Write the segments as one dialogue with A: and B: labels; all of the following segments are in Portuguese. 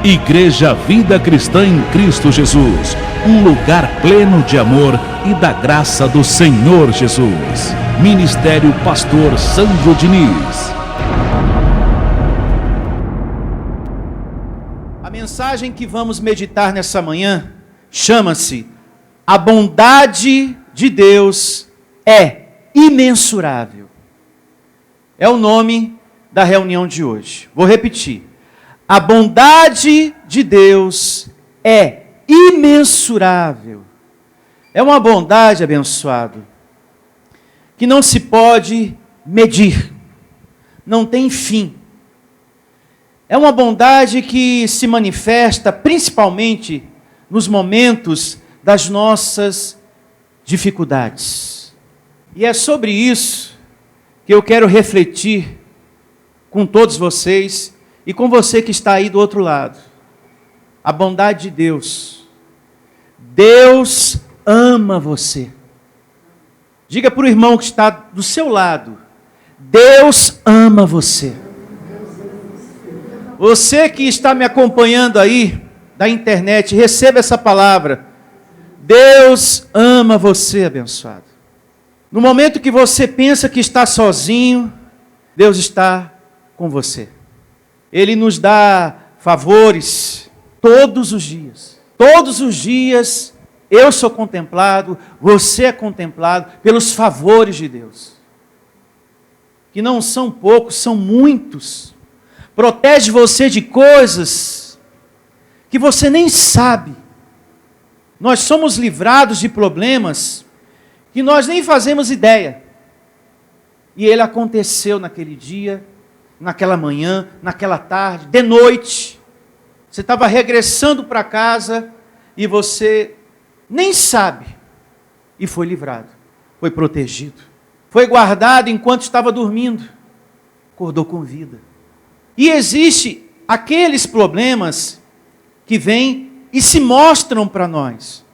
A: Igreja Vida Cristã em Cristo Jesus, um lugar pleno de amor e da graça do Senhor Jesus. Ministério Pastor Sandro Diniz.
B: A mensagem que vamos meditar nessa manhã chama-se A Bondade de Deus é Imensurável. É o nome da reunião de hoje. Vou repetir. A bondade de Deus é imensurável. É uma bondade, abençoado, que não se pode medir, não tem fim. É uma bondade que se manifesta principalmente nos momentos das nossas dificuldades. E é sobre isso que eu quero refletir com todos vocês e com você que está aí do outro lado. A bondade de Deus. Deus ama você. Diga para o irmão que está do seu lado: Deus ama você. Você que está me acompanhando aí da internet, receba essa palavra. Deus ama você, abençoado. No momento que você pensa que está sozinho, Deus está com você. Ele nos dá favores todos os dias. Todos os dias eu sou contemplado, você é contemplado pelos favores de Deus. Que não são poucos, são muitos. Protege você de coisas que você nem sabe. Nós somos livrados de problemas que nós nem fazemos ideia. E ele aconteceu naquele dia, naquela manhã, naquela tarde, de noite. Você estava regressando para casa e você nem sabe. E foi livrado, foi protegido, foi guardado enquanto estava dormindo. Acordou com vida. E existe aqueles problemas que vêm e se mostram para nós,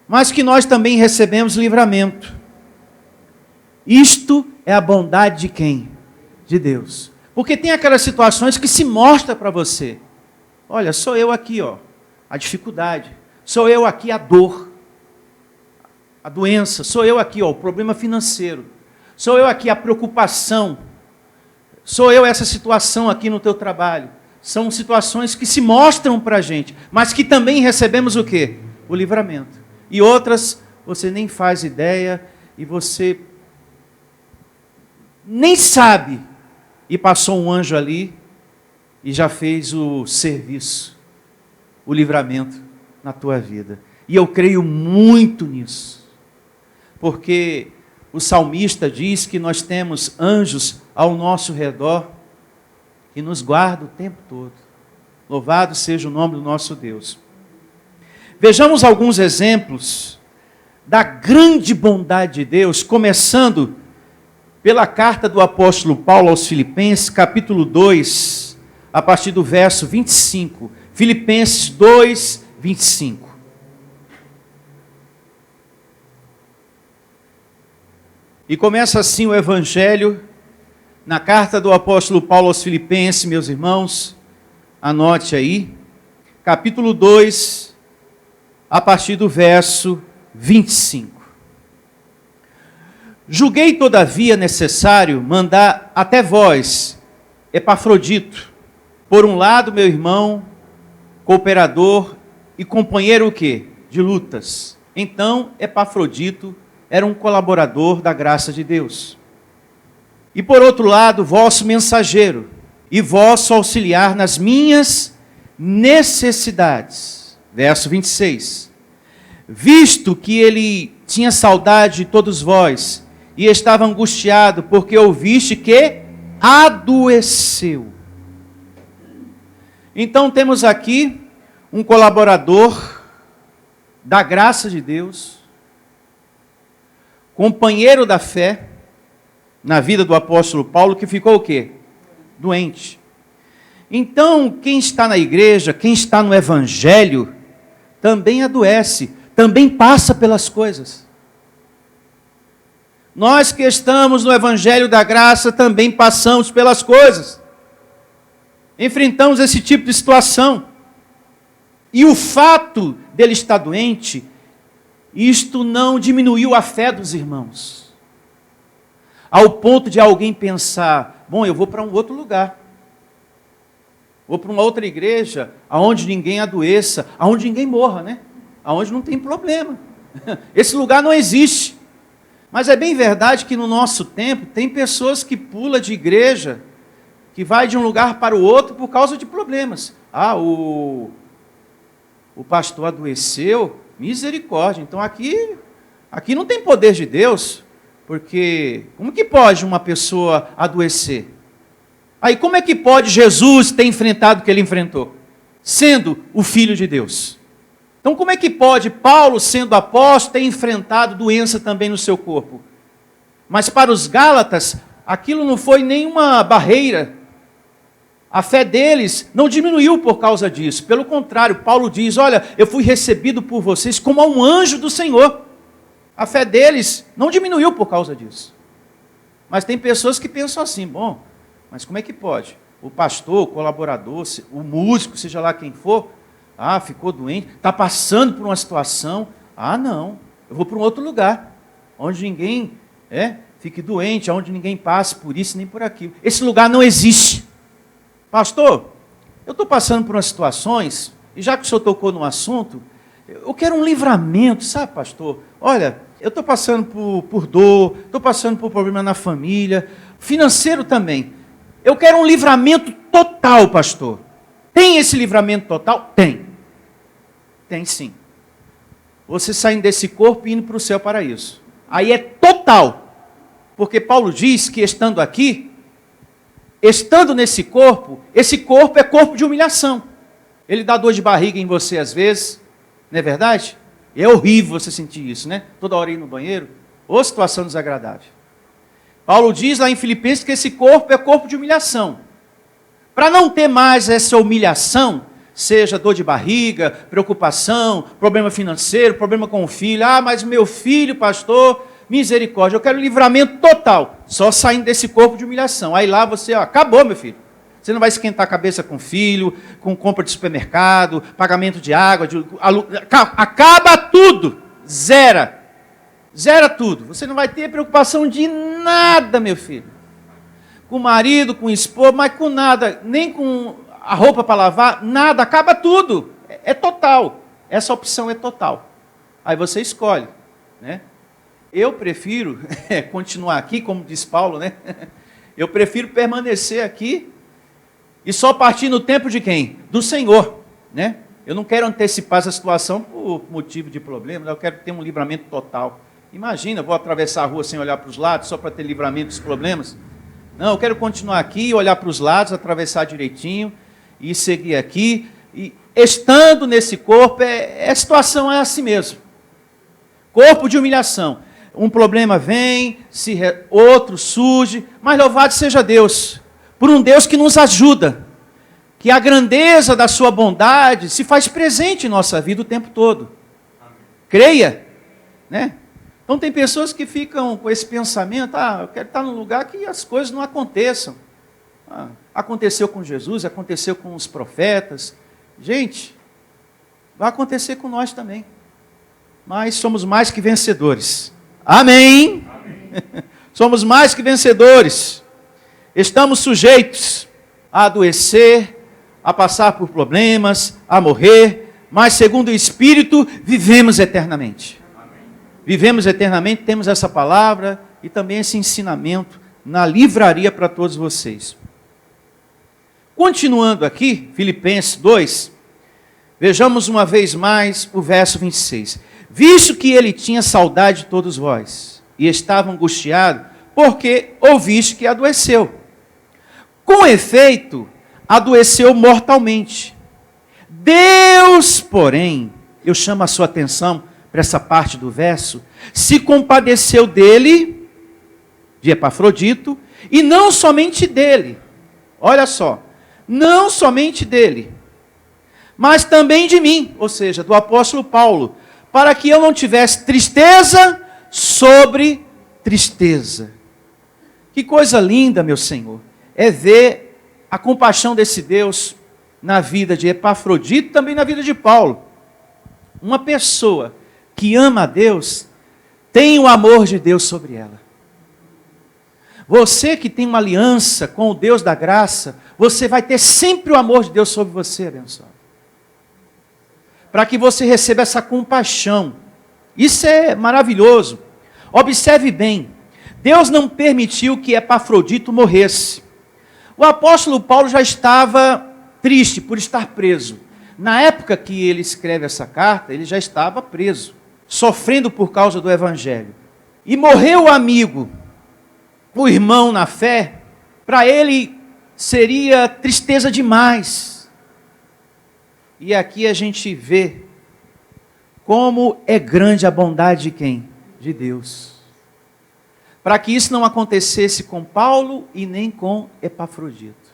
B: mas que nós também recebemos livramento. Isto é a bondade de quem? De Deus. Porque tem aquelas situações que se mostram para você. Olha, sou eu aqui, ó, a dificuldade. Sou eu aqui a dor, a doença. Sou eu aqui, ó, o problema financeiro. Sou eu aqui a preocupação. Sou eu essa situação aqui no teu trabalho. São situações que se mostram para a gente, mas que também recebemos o quê? O livramento. E outras você nem faz ideia e você nem sabe. E passou um anjo ali e já fez o serviço, o livramento na tua vida. E eu creio muito nisso. Porque o salmista diz que nós temos anjos ao nosso redor que nos guardam o tempo todo. Louvado seja o nome do nosso Deus. Vejamos alguns exemplos da grande bondade de Deus, começando pela carta do apóstolo Paulo aos Filipenses, capítulo 2, a partir do verso 25. Filipenses 2, 25. E começa assim o evangelho, na carta do apóstolo Paulo aos Filipenses, meus irmãos, anote aí, capítulo 2, a partir do verso 25. Julguei, todavia, necessário mandar até vós, Epafrodito, por um lado, meu irmão, cooperador e companheiro o quê? De lutas. Então, Epafrodito era um colaborador da graça de Deus. E por outro lado, vosso mensageiro e vosso auxiliar nas minhas necessidades. Verso 26. Visto que ele tinha saudade de todos vós, e estava angustiado, porque ouviste que adoeceu. Então temos aqui um colaborador da graça de Deus, companheiro da fé, na vida do apóstolo Paulo, que ficou o quê? Doente. Então, quem está na igreja, quem está no evangelho, também adoece, também passa pelas coisas. Nós que estamos no evangelho da graça também passamos pelas coisas. Enfrentamos esse tipo de situação. E o fato dele estar doente, isto não diminuiu a fé dos irmãos. Ao ponto de alguém pensar, bom, eu vou para um outro lugar. Vou para uma outra igreja, aonde ninguém adoeça, aonde ninguém morra, né? Aonde não tem problema. Esse lugar não existe. Mas é bem verdade que no nosso tempo tem pessoas que pulam de igreja, que vai de um lugar para o outro por causa de problemas. Ah, o pastor adoeceu, misericórdia. Então aqui não tem poder de Deus, porque como que pode uma pessoa adoecer? Aí como é que pode Jesus ter enfrentado o que ele enfrentou? Sendo o Filho de Deus. Então como é que pode Paulo, sendo apóstolo, ter enfrentado doença também no seu corpo? Mas para os Gálatas, aquilo não foi nenhuma barreira. A fé deles não diminuiu por causa disso. Pelo contrário, Paulo diz, olha, eu fui recebido por vocês como a um anjo do Senhor. A fé deles não diminuiu por causa disso. Mas tem pessoas que pensam assim, bom, mas como é que pode? O pastor, o colaborador, o músico, seja lá quem for, ficou doente, está passando por uma situação, não, eu vou para um outro lugar, onde ninguém fique doente, onde ninguém passe por isso nem por aquilo. Esse lugar não existe. Pastor, eu estou passando por umas situações, e já que o senhor tocou no assunto, eu quero um livramento, sabe, pastor? Olha, eu estou passando por dor, estou passando por problema na família, financeiro também. Eu quero um livramento total, pastor. Tem esse livramento total? Tem. Tem sim. Você saindo desse corpo e indo para o céu para isso. Aí é total. Porque Paulo diz que estando aqui, estando nesse corpo, esse corpo é corpo de humilhação. Ele dá dor de barriga em você às vezes, não é verdade? É horrível você sentir isso, né? Toda hora ir no banheiro, ou situação desagradável. Paulo diz lá em Filipenses que esse corpo é corpo de humilhação. Para não ter mais essa humilhação, seja dor de barriga, preocupação, problema financeiro, problema com o filho, mas meu filho, pastor, misericórdia, eu quero livramento total, só saindo desse corpo de humilhação. Aí lá você, acabou meu filho. Você não vai esquentar a cabeça com filho, com compra de supermercado, pagamento de água, acaba tudo, zera tudo. Você não vai ter preocupação de nada, meu filho. Com o marido, com o esposo, mas com nada, nem com a roupa para lavar, nada, acaba tudo. É total. Essa opção é total. Aí você escolhe, né? Eu prefiro continuar aqui, como diz Paulo, né? Eu prefiro permanecer aqui e só partir no tempo de quem? Do Senhor, né? Eu não quero antecipar essa situação por motivo de problema, eu quero ter um livramento total. Imagina, vou atravessar a rua sem olhar para os lados, só para ter livramento dos problemas. Não, eu quero continuar aqui, olhar para os lados, atravessar direitinho e seguir aqui. E estando nesse corpo, a situação é assim mesmo. Corpo de humilhação. Um problema vem, outro surge, mas louvado seja Deus, por um Deus que nos ajuda, que a grandeza da sua bondade se faz presente em nossa vida o tempo todo. Amém. Creia, né? Então tem pessoas que ficam com esse pensamento, eu quero estar num lugar que as coisas não aconteçam. Aconteceu com Jesus, aconteceu com os profetas. Gente, vai acontecer com nós também. Mas somos mais que vencedores. Amém? Amém. Somos mais que vencedores. Estamos sujeitos a adoecer, a passar por problemas, a morrer, mas segundo o Espírito, vivemos eternamente. Vivemos eternamente, temos essa palavra e também esse ensinamento na livraria para todos vocês. Continuando aqui, Filipenses 2, vejamos uma vez mais o verso 26. Visto que ele tinha saudade de todos vós, e estava angustiado, porque ouviste que adoeceu. Com efeito, adoeceu mortalmente. Deus, porém, eu chamo a sua atenção para essa parte do verso, se compadeceu dele, de Epafrodito, e não somente dele, olha só, não somente dele, mas também de mim, ou seja, do apóstolo Paulo, para que eu não tivesse tristeza sobre tristeza. Que coisa linda, meu Senhor, é ver a compaixão desse Deus na vida de Epafrodito e também na vida de Paulo. Uma pessoa que ama a Deus tem o amor de Deus sobre ela. Você que tem uma aliança com o Deus da graça, você vai ter sempre o amor de Deus sobre você, abençoado. Para que você receba essa compaixão. Isso é maravilhoso. Observe bem, Deus não permitiu que Epafrodito morresse. O apóstolo Paulo já estava triste por estar preso. Na época que ele escreve essa carta, ele já estava preso, sofrendo por causa do evangelho. E morreu o amigo, o irmão na fé, para ele seria tristeza demais. E aqui a gente vê como é grande a bondade de quem? De Deus. Para que isso não acontecesse com Paulo e nem com Epafrodito.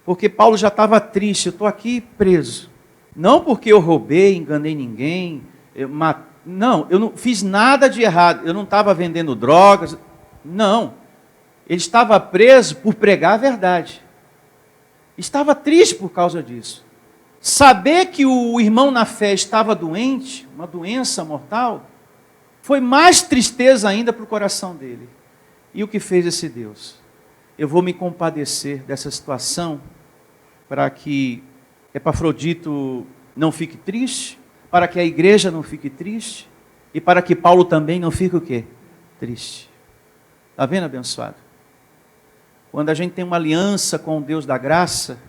B: Porque Paulo já estava triste, eu estou aqui preso. Não porque eu roubei, enganei ninguém, eu não fiz nada de errado, eu não estava vendendo drogas. Não, ele estava preso por pregar a verdade. Estava triste por causa disso. Saber que o irmão na fé estava doente, uma doença mortal, foi mais tristeza ainda para o coração dele. E o que fez esse Deus? Eu vou me compadecer dessa situação para que Epafrodito não fique triste, para que a igreja não fique triste e para que Paulo também não fique o quê? Triste. Está vendo, abençoado? Quando a gente tem uma aliança com o Deus da graça,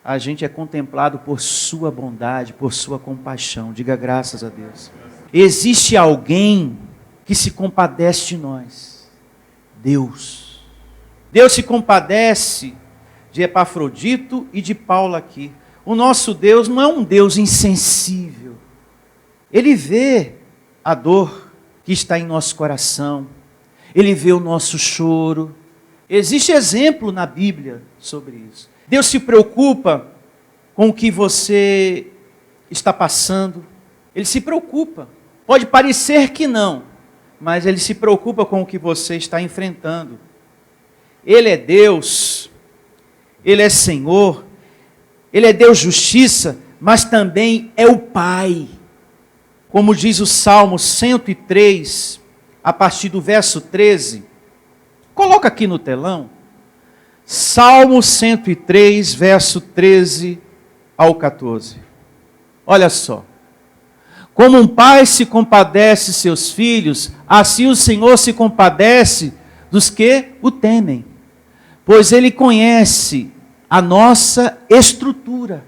B: a gente é contemplado por sua bondade, por sua compaixão. Diga graças a Deus. Existe alguém que se compadece de nós. Deus. Deus se compadece de Epafrodito e de Paulo aqui. O nosso Deus não é um Deus insensível. Ele vê a dor que está em nosso coração. Ele vê o nosso choro. Existe exemplo na Bíblia sobre isso. Deus se preocupa com o que você está passando. Ele se preocupa. Pode parecer que não, mas Ele se preocupa com o que você está enfrentando. Ele é Deus, Ele é Senhor, Ele é Deus justiça, mas também é o Pai. Como diz o Salmo 103, a partir do verso 13. Coloca aqui no telão. Salmo 103, verso 13 ao 14. Olha só. Como um pai se compadece seus filhos, assim o Senhor se compadece dos que o temem. Pois Ele conhece a nossa estrutura.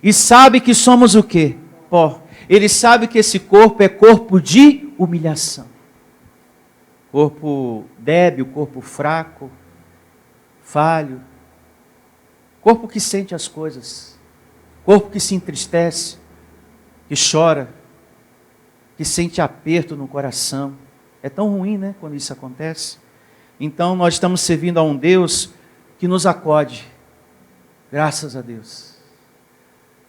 B: E sabe que somos o quê? Pó. Ele sabe que esse corpo é corpo de humilhação. Corpo débil, corpo fraco, falho. Corpo que sente as coisas. Corpo que se entristece, que chora, que sente aperto no coração. É tão ruim, né, quando isso acontece. Então nós estamos servindo a um Deus que nos acode. Graças a Deus.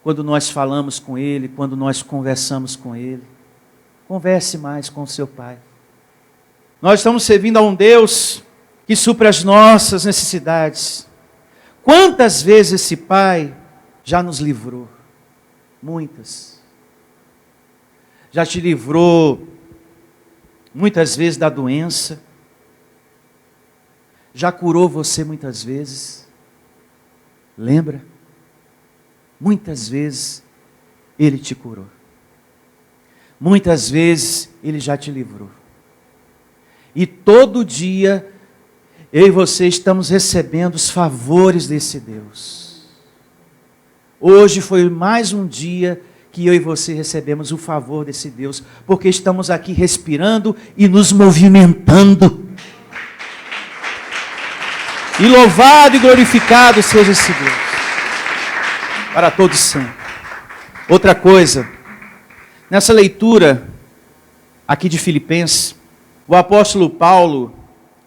B: Quando nós falamos com Ele, quando nós conversamos com Ele. Converse mais com o seu Pai. Nós estamos servindo a um Deus que supre as nossas necessidades. Quantas vezes esse Pai já nos livrou? Muitas. Já te livrou muitas vezes da doença. Já curou você muitas vezes. Lembra? Muitas vezes Ele te curou. Muitas vezes Ele já te livrou. E todo dia eu e você estamos recebendo os favores desse Deus. Hoje foi mais um dia que eu e você recebemos o favor desse Deus, porque estamos aqui respirando e nos movimentando. E louvado e glorificado seja esse Deus, para todos sempre. Outra coisa, nessa leitura aqui de Filipenses, o apóstolo Paulo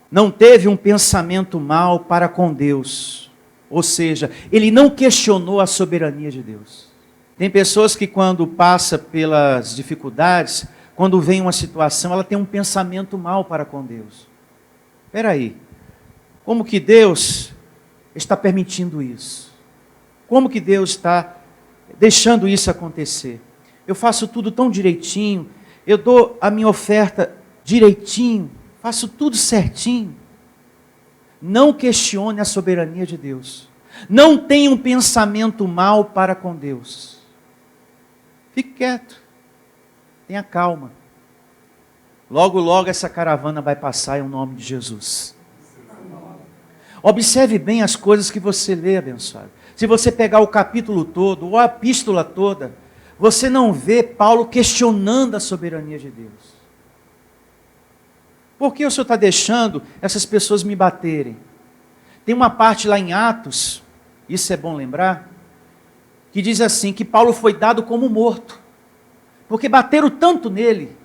B: não teve um pensamento mau para com Deus. Ou seja, ele não questionou a soberania de Deus. Tem pessoas que quando passa pelas dificuldades, quando vem uma situação, ela tem um pensamento mau para com Deus. Espera aí, como que Deus está permitindo isso? Como que Deus está deixando isso acontecer? Eu faço tudo tão direitinho, eu dou a minha oferta direitinho, faço tudo certinho. Não questione a soberania de Deus. Não tenha um pensamento mau para com Deus. Fique quieto. Tenha calma. Logo, logo essa caravana vai passar em nome de Jesus. Observe bem as coisas que você lê, abençoado. Se você pegar o capítulo todo, ou a epístola toda, você não vê Paulo questionando a soberania de Deus. Por que o Senhor está deixando essas pessoas me baterem? Tem uma parte lá em Atos, isso é bom lembrar, que diz assim, que Paulo foi dado como morto, porque bateram tanto nele,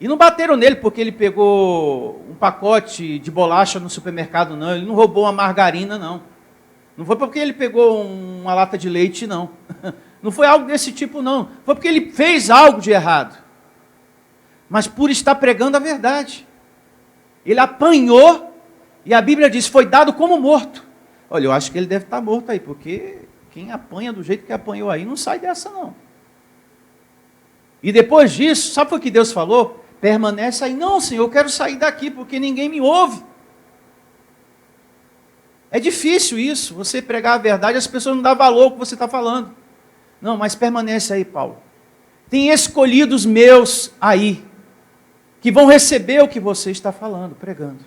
B: e não bateram nele porque ele pegou um pacote de bolacha no supermercado, não, ele não roubou uma margarina, não. Não foi porque ele pegou uma lata de leite, não. Não foi algo desse tipo, não. Foi porque ele fez algo de errado. Mas por estar pregando a verdade. Ele apanhou, e a Bíblia diz, foi dado como morto. Olha, eu acho que ele deve estar morto aí, porque quem apanha do jeito que apanhou aí, não sai dessa não. E depois disso, sabe o que Deus falou? Permanece aí. Não, Senhor, eu quero sair daqui, porque ninguém me ouve. É difícil isso, você pregar a verdade, as pessoas não dão valor ao que você está falando. Não, mas permanece aí, Paulo. Tem escolhidos meus aí, que vão receber o que você está falando, pregando.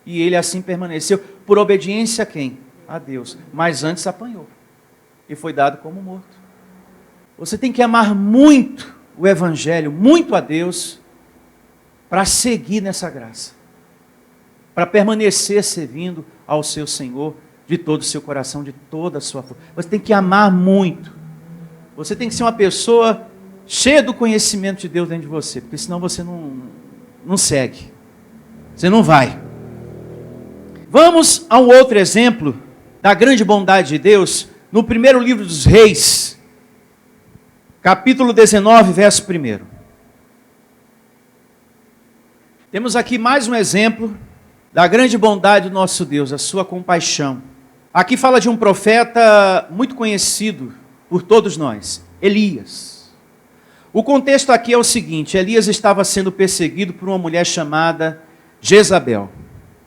B: E ele assim permaneceu, por obediência a quem? A Deus. Mas antes apanhou. E foi dado como morto. Você tem que amar muito o Evangelho, muito a Deus, para seguir nessa graça. Para permanecer servindo ao seu Senhor de todo o seu coração, de toda a sua força. Você tem que amar muito. Você tem que ser uma pessoa cheia do conhecimento de Deus dentro de você, porque senão você não segue. Você não vai. Vamos a um outro exemplo da grande bondade de Deus, no primeiro livro dos Reis, capítulo 19, verso 1. Temos aqui mais um exemplo da grande bondade do nosso Deus, a sua compaixão. Aqui fala de um profeta muito conhecido por todos nós, Elias. O contexto aqui é o seguinte, Elias estava sendo perseguido por uma mulher chamada Jezabel.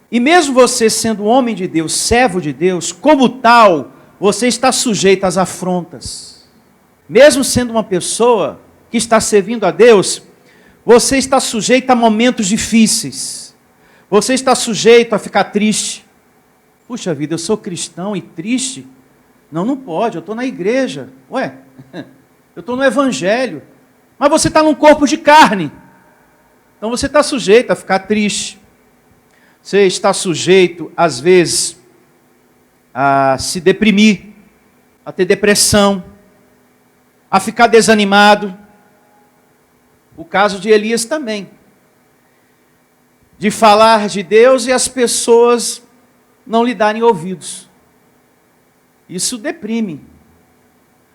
B: E mesmo você sendo homem de Deus, servo de Deus, como tal, você está sujeito às afrontas. Mesmo sendo uma pessoa que está servindo a Deus, você está sujeito a momentos difíceis. Você está sujeito a ficar triste. Puxa vida, eu sou cristão e triste? Não pode, eu estou na igreja. Ué, eu estou no evangelho. Mas você está num corpo de carne. Então você está sujeito a ficar triste. Você está sujeito, às vezes, a se deprimir, a ter depressão, a ficar desanimado. O caso de Elias também. De falar de Deus e as pessoas não lhe darem ouvidos. Isso deprime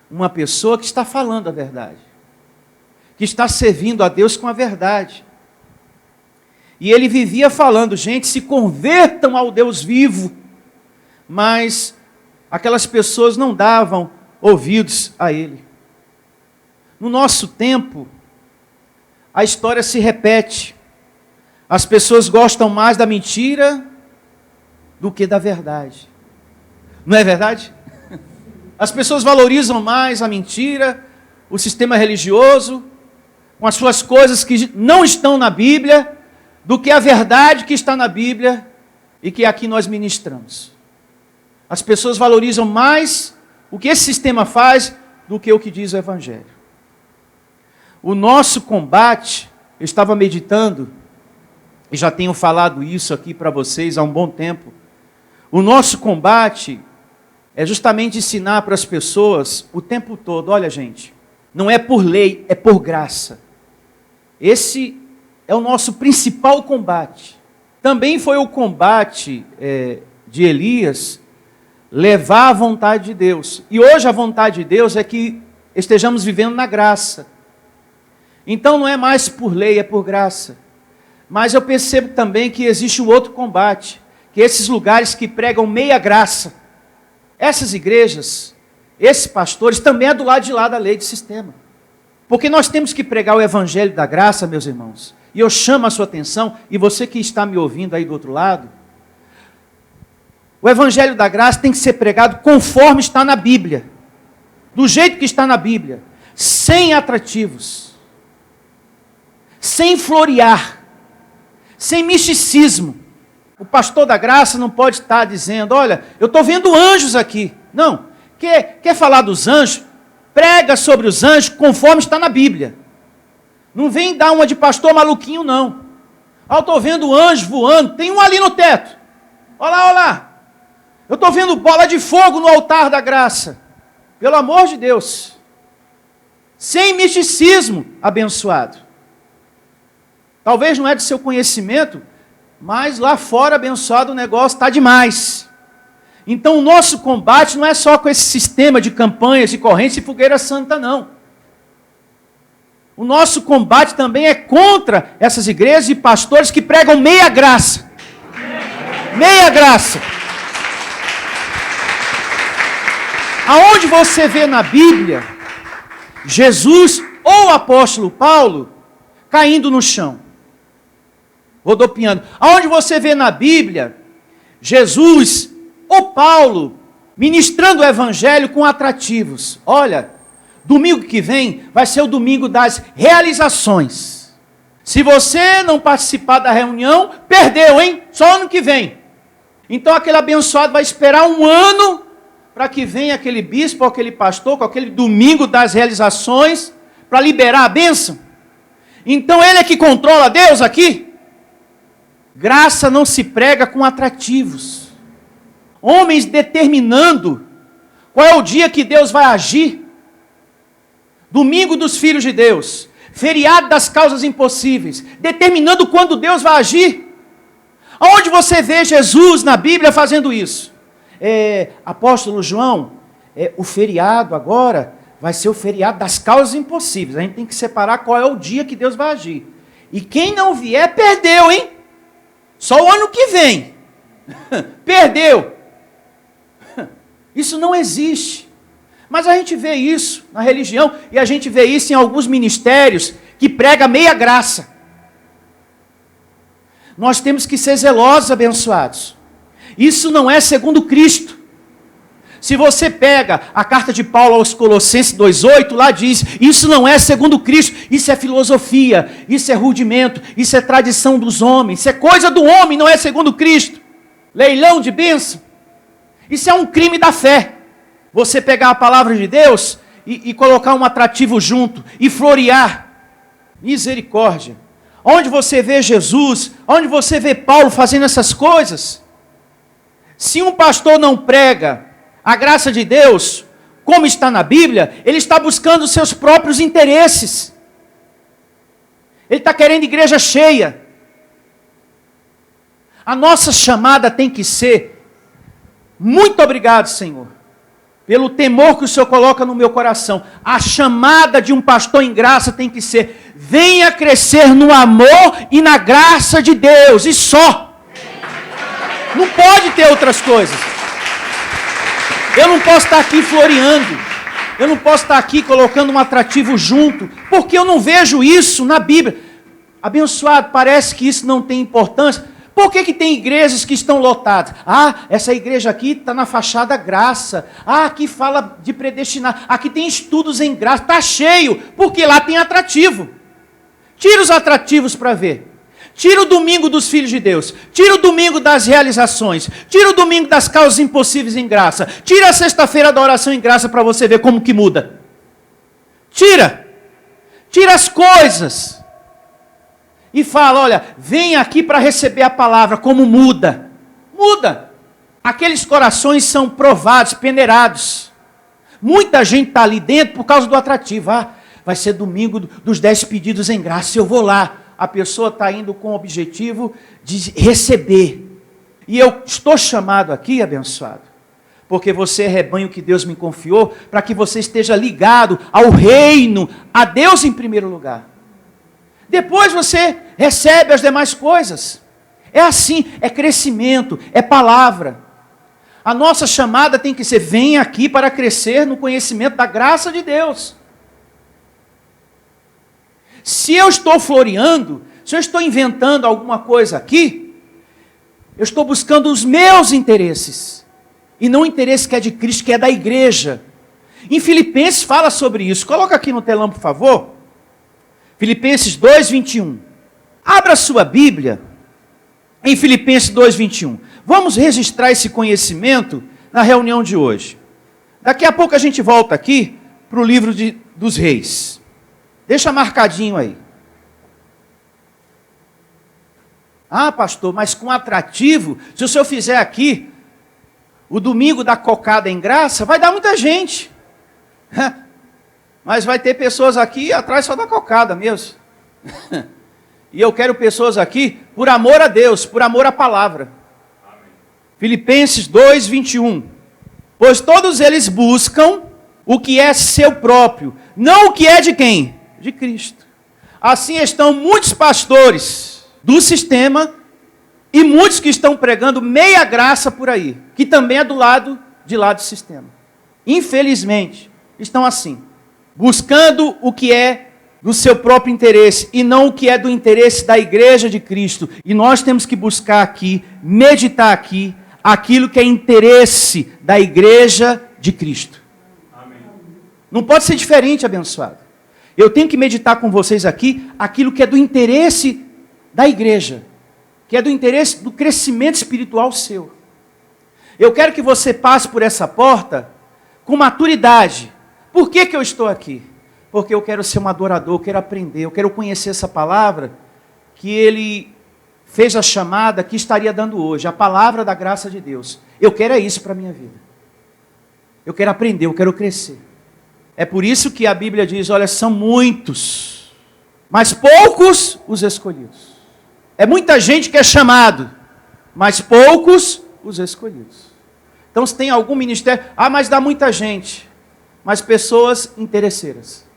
B: uma pessoa que está falando a verdade, que está servindo a Deus com a verdade. E ele vivia falando, gente, se convertam ao Deus vivo, mas aquelas pessoas não davam ouvidos a ele. No nosso tempo, a história se repete. As pessoas gostam mais da mentira do que da verdade. Não é verdade? As pessoas valorizam mais a mentira, o sistema religioso, com as suas coisas que não estão na Bíblia, do que a verdade que está na Bíblia e que aqui nós ministramos. As pessoas valorizam mais o que esse sistema faz do que o que diz o Evangelho. O nosso combate, eu estava meditando, e já tenho falado isso aqui para vocês há um bom tempo. O nosso combate é justamente ensinar para as pessoas o tempo todo, olha gente, não é por lei, é por graça. Esse é o nosso principal combate. Também foi o combate de Elias levar a vontade de Deus. E hoje a vontade de Deus é que estejamos vivendo na graça. Então não é mais por lei, é por graça. Mas eu percebo também que existe um outro combate, que esses lugares que pregam meia graça, essas igrejas, esses pastores, também é do lado de lá da lei de sistema. Porque nós temos que pregar o evangelho da graça, meus irmãos. E eu chamo a sua atenção, e você que está me ouvindo aí do outro lado, o evangelho da graça tem que ser pregado conforme está na Bíblia. Do jeito que está na Bíblia. Sem atrativos. Sem florear. Sem misticismo. O pastor da graça não pode estar dizendo, olha, eu estou vendo anjos aqui. Não. Quer falar dos anjos? Prega sobre os anjos conforme está na Bíblia. Não vem dar uma de pastor maluquinho, não. Eu estou vendo anjo voando, tem um ali no teto. Olha lá, olha lá. Eu estou vendo bola de fogo no altar da graça. Pelo amor de Deus. Sem misticismo, abençoado. Talvez não é do seu conhecimento, mas lá fora, abençoado, o negócio está demais. Então o nosso combate não é só com esse sistema de campanhas, de correntes e fogueira santa, não. O nosso combate também é contra essas igrejas e pastores que pregam meia graça. Meia graça. Aonde você vê na Bíblia, Jesus ou o apóstolo Paulo caindo no chão, rodopiando. Aonde você vê na Bíblia, Jesus ou Paulo ministrando o evangelho com atrativos. Olha, domingo que vem vai ser o domingo das realizações. Se você não participar da reunião, perdeu, hein? Só ano que vem. Então aquele abençoado vai esperar um ano para que venha aquele bispo ou aquele pastor com aquele domingo das realizações para liberar a bênção. Então ele é que controla Deus aqui? Graça não se prega com atrativos. Homens determinando qual é o dia que Deus vai agir. Domingo dos filhos de Deus. Feriado das causas impossíveis. Determinando quando Deus vai agir. Aonde você vê Jesus na Bíblia fazendo isso? Apóstolo João, o feriado agora vai ser o feriado das causas impossíveis. A gente tem que separar qual é o dia que Deus vai agir. E quem não vier, perdeu, hein? Só o ano que vem. Perdeu. Isso não existe. Mas a gente vê isso na religião e a gente vê isso em alguns ministérios que prega meia graça. Nós temos que ser zelosos, abençoados. Isso não é segundo Cristo. Se você pega a carta de Paulo aos Colossenses 2,8, lá diz, isso não é segundo Cristo, isso é filosofia, isso é rudimento, isso é tradição dos homens, isso é coisa do homem, não é segundo Cristo. Leilão de bênção. Isso é um crime da fé. Você pegar a palavra de Deus e colocar um atrativo junto, e florear. Misericórdia. Onde você vê Jesus, onde você vê Paulo fazendo essas coisas, se um pastor não prega a graça de Deus, como está na Bíblia, ele está buscando os seus próprios interesses. Ele está querendo igreja cheia. A nossa chamada tem que ser, muito obrigado, Senhor, pelo temor que o Senhor coloca no meu coração. A chamada de um pastor em graça tem que ser, venha crescer no amor e na graça de Deus, e só. Não pode ter outras coisas. Eu não posso estar aqui floreando. Eu não posso estar aqui colocando um atrativo junto, porque eu não vejo isso na Bíblia. Abençoado, parece que isso não tem importância. Por que tem igrejas que estão lotadas? Essa igreja aqui está na fachada graça. Aqui fala de predestinar. Aqui tem estudos em graça. Está cheio, porque lá tem atrativo. Tira os atrativos para ver. Tira o domingo dos filhos de Deus. Tira o domingo das realizações. Tira o domingo das causas impossíveis em graça. Tira a sexta-feira da oração em graça para você ver como que muda. Tira. Tira as coisas. E fala, olha, vem aqui para receber a palavra, como muda. Muda. Aqueles corações são provados, peneirados. Muita gente está ali dentro por causa do atrativo. Vai ser domingo dos 10 pedidos em graça, eu vou lá. A pessoa está indo com o objetivo de receber. E eu estou chamado aqui, abençoado, porque você é rebanho que Deus me confiou, para que você esteja ligado ao reino, a Deus em primeiro lugar. Depois você recebe as demais coisas. É assim, é crescimento, é palavra. A nossa chamada tem que ser: vem aqui para crescer no conhecimento da graça de Deus. Se eu estou floreando, se eu estou inventando alguma coisa aqui, eu estou buscando os meus interesses, e não o interesse que é de Cristo, que é da igreja. Em Filipenses fala sobre isso. Coloca aqui no telão, por favor. Filipenses 2:21. Abra sua Bíblia em Filipenses 2:21. Vamos registrar esse conhecimento na reunião de hoje. Daqui a pouco a gente volta aqui para o livro dos Reis. Deixa marcadinho aí. Ah, pastor, mas com atrativo, se o senhor fizer aqui o domingo da cocada em graça, vai dar muita gente. Mas vai ter pessoas aqui atrás só da cocada mesmo. E eu quero pessoas aqui por amor a Deus, por amor à palavra. Amém. Filipenses 2:21. Pois todos eles buscam o que é seu próprio, não o que é de quem? De Cristo. Assim estão muitos pastores do sistema e muitos que estão pregando meia graça por aí, que também é do lado do sistema. Infelizmente, estão assim, buscando o que é do seu próprio interesse e não o que é do interesse da igreja de Cristo. E nós temos que buscar aqui, meditar aqui, aquilo que é interesse da igreja de Cristo. Amém. Não pode ser diferente, abençoado. Eu tenho que meditar com vocês aqui aquilo que é do interesse da igreja, que é do interesse do crescimento espiritual seu. Eu quero que você passe por essa porta com maturidade. Por que eu estou aqui? Porque eu quero ser um adorador, eu quero aprender, eu quero conhecer essa palavra que ele fez a chamada que estaria dando hoje, a palavra da graça de Deus. Eu quero isso para a minha vida. Eu quero aprender, eu quero crescer. É por isso que a Bíblia diz, olha, são muitos, mas poucos os escolhidos. É muita gente que é chamado, mas poucos os escolhidos. Então se tem algum ministério, mas dá muita gente, mas pessoas interesseiras.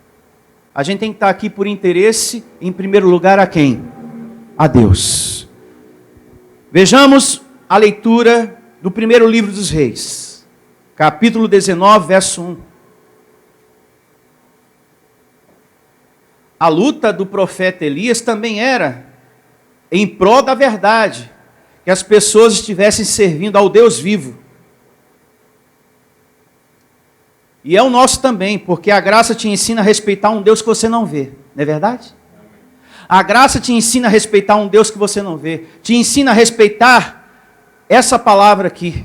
B: A gente tem que estar aqui por interesse, em primeiro lugar, a quem? A Deus. Vejamos a leitura do primeiro livro dos Reis, capítulo 19, verso 1. A luta do profeta Elias também era em prol da verdade, que as pessoas estivessem servindo ao Deus vivo. E é o nosso também, porque a graça te ensina a respeitar um Deus que você não vê, não é verdade? A graça te ensina a respeitar um Deus que você não vê, te ensina a respeitar essa palavra aqui,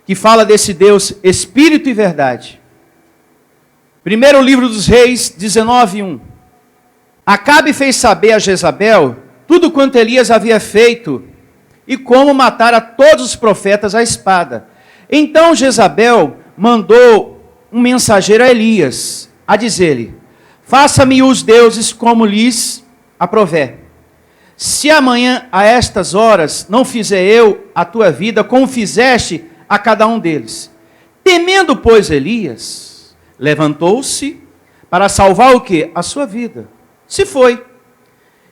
B: que fala desse Deus, Espírito e verdade. Primeiro livro dos Reis, 19:1. Acabe fez saber a Jezabel tudo quanto Elias havia feito e como matara todos os profetas à espada. Então Jezabel mandou um mensageiro a Elias, a dizer-lhe, faça-me os deuses como lhes aprouver. Se amanhã a estas horas não fizer eu a tua vida como fizeste a cada um deles. Temendo, pois, Elias, levantou-se para salvar o quê? A sua vida. Se foi.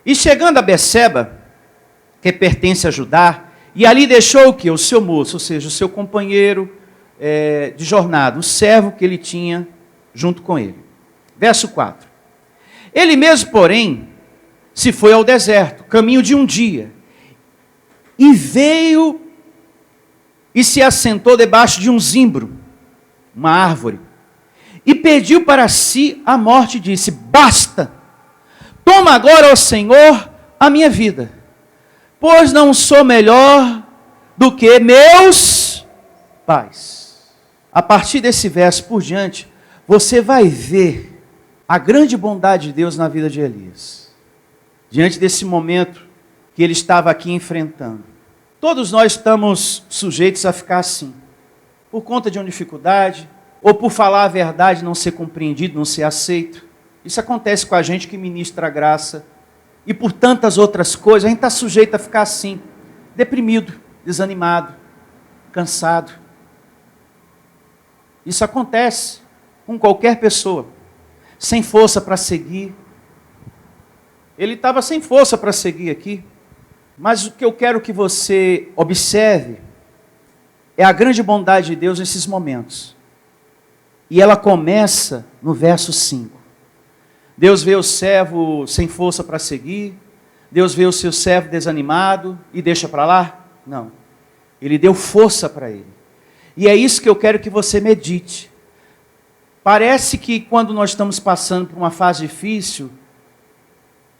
B: E chegando a Beceba, que pertence a Judá, e ali deixou o quê? O seu moço, ou seja, o seu companheiro de jornada, o servo que ele tinha junto com ele. Verso 4. Ele mesmo, porém, se foi ao deserto, caminho de um dia, e veio e se assentou debaixo de um zimbro, uma árvore, e pediu para si a morte, e disse, basta, toma agora, ó Senhor, a minha vida, pois não sou melhor do que meus pais. A partir desse verso por diante, você vai ver a grande bondade de Deus na vida de Elias. Diante desse momento que ele estava aqui enfrentando. Todos nós estamos sujeitos a ficar assim. Por conta de uma dificuldade, ou por falar a verdade, não ser compreendido, não ser aceito. Isso acontece com a gente que ministra a graça. E por tantas outras coisas, a gente está sujeito a ficar assim. Deprimido, desanimado, cansado. Isso acontece com qualquer pessoa, sem força para seguir. Ele estava sem força para seguir aqui, mas o que eu quero que você observe é a grande bondade de Deus nesses momentos. E ela começa no verso 5. Deus vê o servo sem força para seguir. Deus vê o seu servo desanimado e deixa para lá? Não. Ele deu força para ele. E é isso que eu quero que você medite. Parece que quando nós estamos passando por uma fase difícil,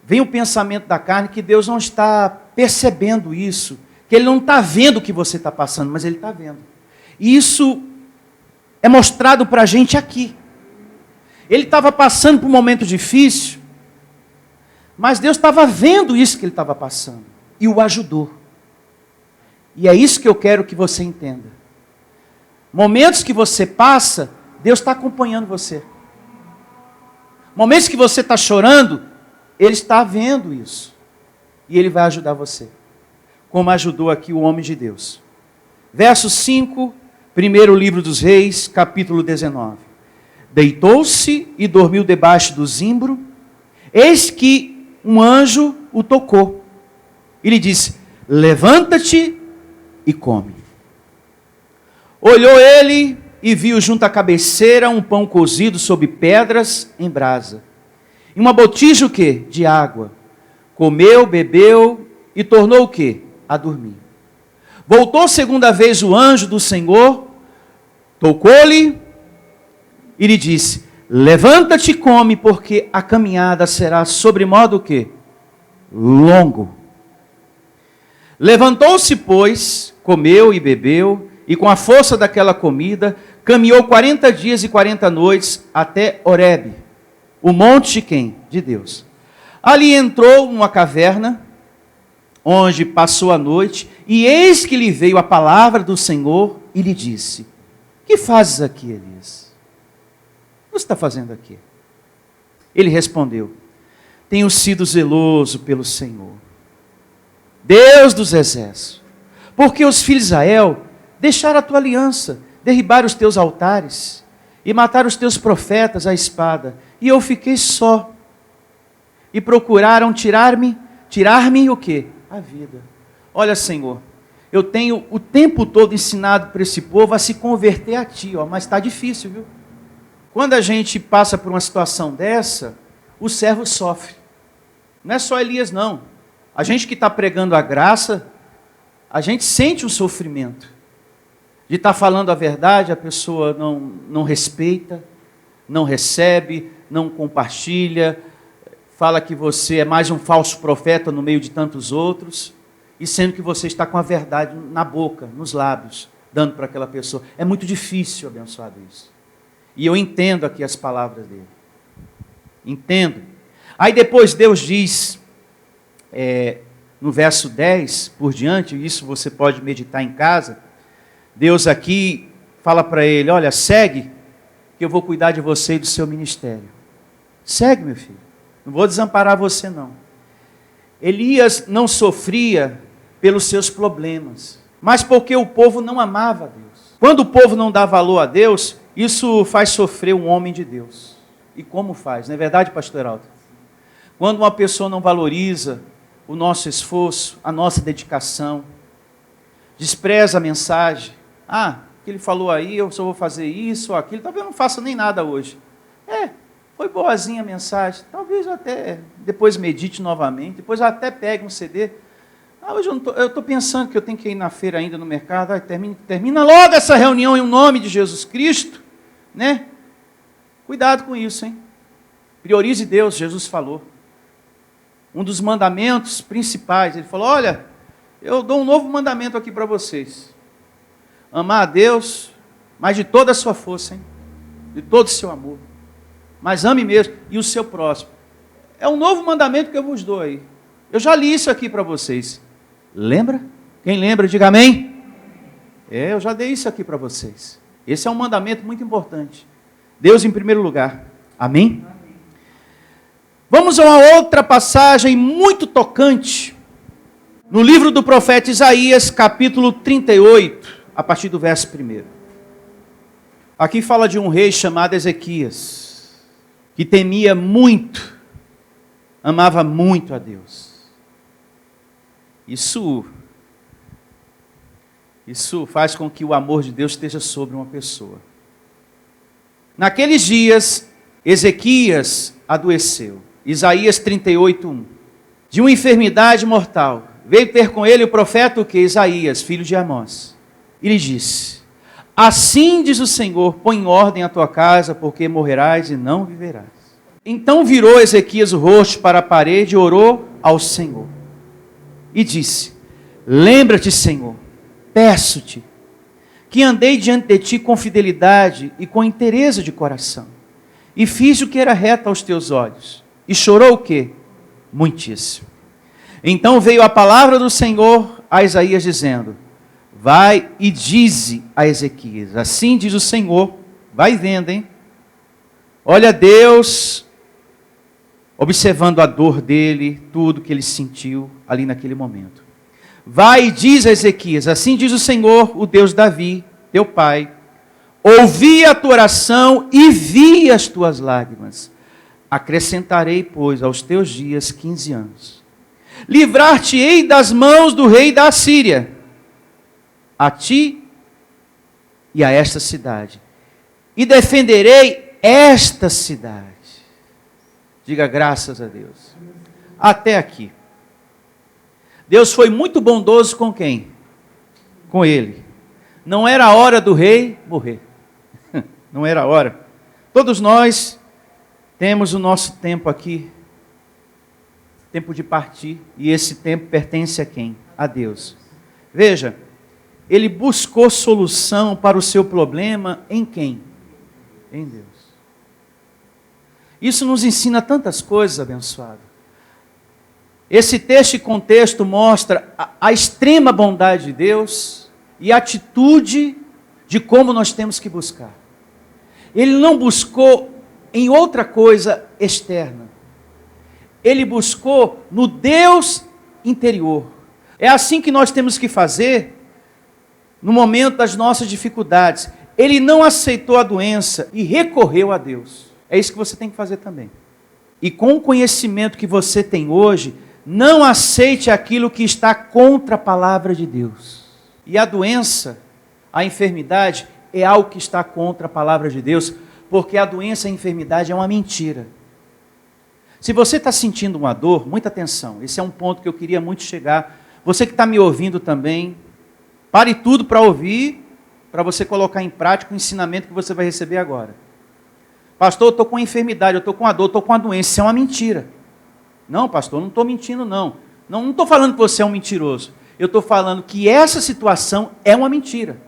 B: vem o pensamento da carne que Deus não está percebendo isso, que Ele não está vendo o que você está passando, mas Ele está vendo. E isso é mostrado para a gente aqui. Ele estava passando por um momento difícil, mas Deus estava vendo isso que ele estava passando e o ajudou. E é isso que eu quero que você entenda. Momentos que você passa, Deus está acompanhando você. Momentos que você está chorando, Ele está vendo isso. E Ele vai ajudar você. Como ajudou aqui o homem de Deus. Verso 5, primeiro livro dos Reis, capítulo 19. Deitou-se e dormiu debaixo do zimbro. Eis que um anjo o tocou. E lhe disse: levanta-te e come. Olhou ele e viu junto à cabeceira um pão cozido sobre pedras em brasa. E uma botija o quê? De água. Comeu, bebeu e tornou o quê? A dormir. Voltou segunda vez o anjo do Senhor, tocou-lhe e lhe disse: levanta-te e come, porque a caminhada será sobremodo o quê? Longo. Levantou-se, pois, comeu e bebeu, e com a força daquela comida, caminhou 40 dias e 40 noites até Horebe, o monte de quem? De Deus. Ali entrou numa caverna, onde passou a noite, e eis que lhe veio a palavra do Senhor, e lhe disse: que fazes aqui, Elias? O que você está fazendo aqui? Ele respondeu: tenho sido zeloso pelo Senhor, Deus dos exércitos, porque os filhos de Israel deixaram a tua aliança, derribaram os teus altares e mataram os teus profetas à espada, e eu fiquei só. E procuraram tirar-me o quê? A vida. Olha, Senhor, eu tenho o tempo todo ensinado para esse povo a se converter a Ti, mas está difícil, viu? Quando a gente passa por uma situação dessa, o servo sofre. Não é só Elias, não. A gente que está pregando a graça, a gente sente um sofrimento. De estar falando a verdade, a pessoa não respeita, não recebe, não compartilha, fala que você é mais um falso profeta no meio de tantos outros, e sendo que você está com a verdade na boca, nos lábios, dando para aquela pessoa. É muito difícil, abençoado, isso. E eu entendo aqui as palavras dele. Entendo. Aí depois Deus diz, no verso 10 por diante, isso você pode meditar em casa, Deus aqui fala para ele: olha, segue, que eu vou cuidar de você e do seu ministério. Segue, meu filho. Não vou desamparar você, não. Elias não sofria pelos seus problemas, mas porque o povo não amava a Deus. Quando o povo não dá valor a Deus, isso faz sofrer um homem de Deus. E como faz? Não é verdade, pastor Heraldo? Quando uma pessoa não valoriza o nosso esforço, a nossa dedicação, despreza a mensagem. Que ele falou aí, eu só vou fazer isso ou aquilo, talvez eu não faça nem nada hoje. Foi boazinha a mensagem, talvez eu até depois medite novamente, depois eu até pegue um CD. Hoje eu estou pensando que eu tenho que ir na feira ainda no mercado, termina logo essa reunião em nome de Jesus Cristo, né? Cuidado com isso, hein? Priorize Deus, Jesus falou. Um dos mandamentos principais, ele falou: olha, eu dou um novo mandamento aqui para vocês. Amar a Deus, mas de toda a sua força, hein? De todo o seu amor. Mas ame mesmo, e o seu próximo. É um novo mandamento que eu vos dou aí. Eu já li isso aqui para vocês. Lembra? Quem lembra, diga amém. Eu já dei isso aqui para vocês. Esse é um mandamento muito importante. Deus em primeiro lugar. Amém? Vamos a uma outra passagem muito tocante. No livro do profeta Isaías, capítulo 38, a partir do verso 1. Aqui fala de um rei chamado Ezequias, que temia muito, amava muito a Deus. Isso Isso faz com que o amor de Deus esteja sobre uma pessoa. Naqueles dias, Ezequias adoeceu. Isaías 38:1. De uma enfermidade mortal. Veio ter com ele o profeta o que? Isaías, filho de Amós. E lhe disse: assim diz o Senhor, põe em ordem a tua casa, porque morrerás e não viverás. Então virou Ezequias o rosto para a parede e orou ao Senhor. E disse: lembra-te, Senhor, peço-te, que andei diante de ti com fidelidade e com inteireza de coração, e fiz o que era reto aos teus olhos. E chorou o quê? Muitíssimo. Então veio a palavra do Senhor a Isaías, dizendo: vai e dize a Ezequias, assim diz o Senhor, vai vendo, hein? Olha Deus, observando a dor dele, tudo que ele sentiu ali naquele momento. Vai e diz a Ezequias, assim diz o Senhor, o Deus de Davi, teu pai, ouvi a tua oração e vi as tuas lágrimas. Acrescentarei, pois, aos teus dias 15 anos. Livrar-te-ei das mãos do rei da Assíria, a ti e a esta cidade, e defenderei esta cidade. Diga graças a Deus. Até aqui. Deus foi muito bondoso com quem? Com ele. Não era a hora do rei morrer. Não era a hora. Todos nós temos o nosso tempo aqui, tempo de partir, e esse tempo pertence a quem? A Deus. Veja, ele buscou solução para o seu problema em quem? Em Deus. Isso nos ensina tantas coisas, abençoado. Esse texto e contexto mostra a extrema bondade de Deus e a atitude de como nós temos que buscar. Ele não buscou em outra coisa externa. Ele buscou no Deus interior. É assim que nós temos que fazer no momento das nossas dificuldades. Ele não aceitou a doença e recorreu a Deus. É isso que você tem que fazer também. E com o conhecimento que você tem hoje, não aceite aquilo que está contra a palavra de Deus. E a doença, a enfermidade, é algo que está contra a palavra de Deus, porque a doença e a enfermidade é uma mentira. Se você está sentindo uma dor, muita atenção, esse é um ponto que eu queria muito chegar. Você que está me ouvindo também, pare tudo para ouvir, para você colocar em prática o ensinamento que você vai receber agora. Pastor, eu estou com enfermidade, eu estou com a dor, eu estou com a doença, isso é uma mentira. Não, pastor, não estou mentindo não. Não estou falando que você é um mentiroso. Eu estou falando que essa situação é uma mentira.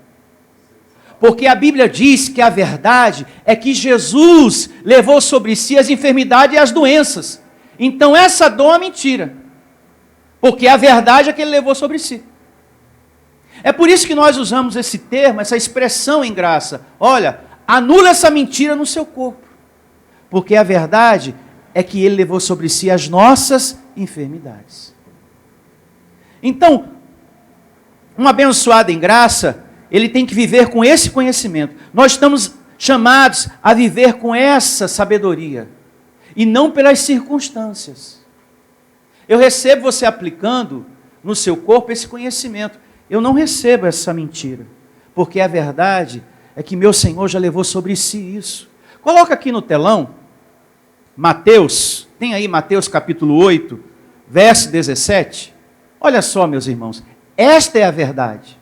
B: Porque a Bíblia diz que a verdade é que Jesus levou sobre si as enfermidades e as doenças. Então essa dor é uma mentira. Porque a verdade é que ele levou sobre si. É por isso que nós usamos esse termo, essa expressão em graça. Olha, anula essa mentira no seu corpo. Porque a verdade é que ele levou sobre si as nossas enfermidades. Então, um abençoado em graça, ele tem que viver com esse conhecimento. Nós estamos chamados a viver com essa sabedoria. E não pelas circunstâncias. Eu recebo você aplicando no seu corpo esse conhecimento. Eu não recebo essa mentira. Porque a verdade é que meu Senhor já levou sobre si isso. Coloca aqui no telão, Mateus, tem aí Mateus capítulo 8, verso 17. Olha só, meus irmãos, esta é a verdade.